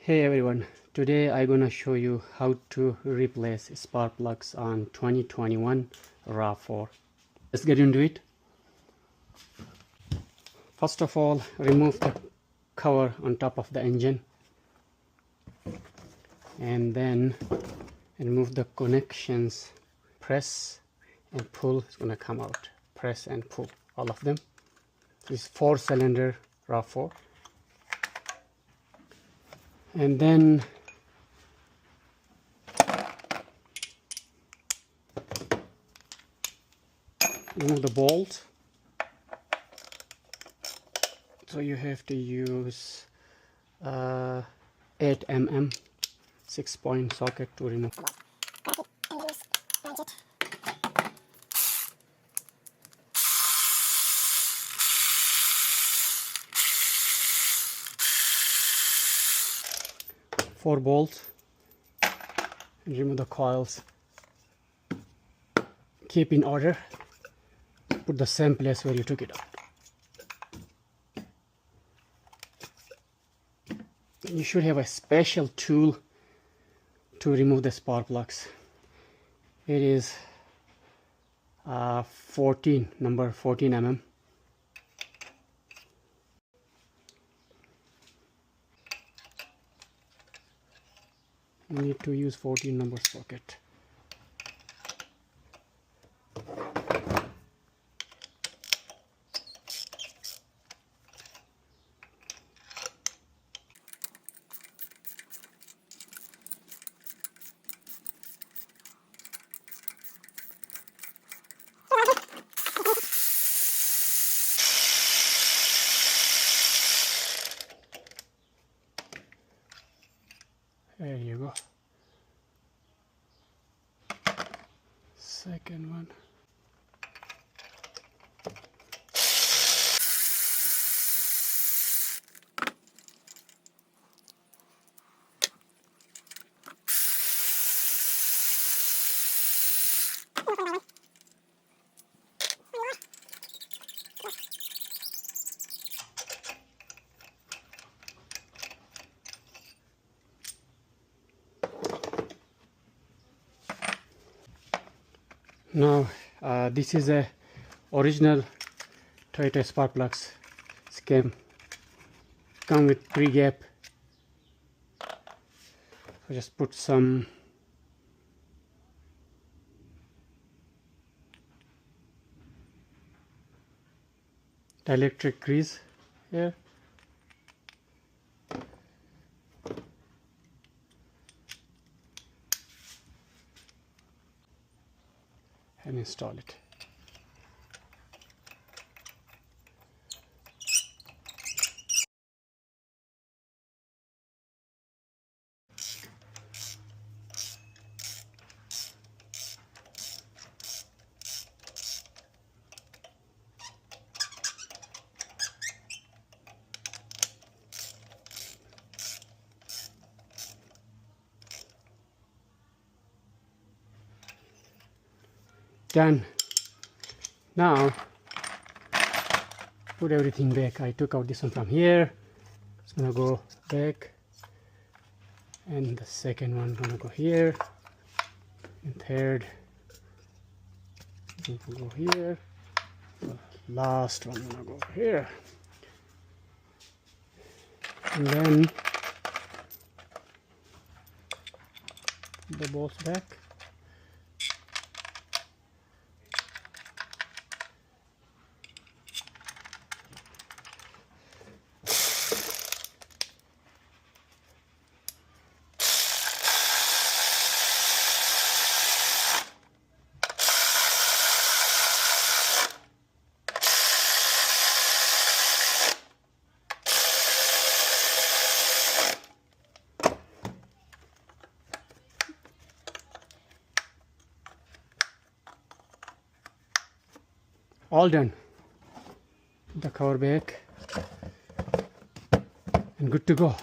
Hey everyone, today I'm gonna show you how to replace spark plugs on 2021 RAV4. Let's get into it. First of all, remove the cover on top of the engine and then remove the connections. Press and pull, it's gonna come out. Press and pull, all of them. This is 4-cylinder RAV4. And then remove the bolt. So you have to use 8 mm 6-point socket to remove. Four bolts and remove the coils. Keep in order. Put the same place where you took it out. You should have a special tool to remove the spark plugs. It is number 14 mm. You need to use 14 number socket. There you go. Second one. Now this is a original Toyota spark plugs scheme. Come with pre-gap. So just put some electric grease here. And install it. Done. Now put everything back. I took out this one from here. It's gonna go back, and the second one gonna go here, and third gonna go here. The last one gonna go over here, and then put the bolts back. All done. Put the cover back and good to go.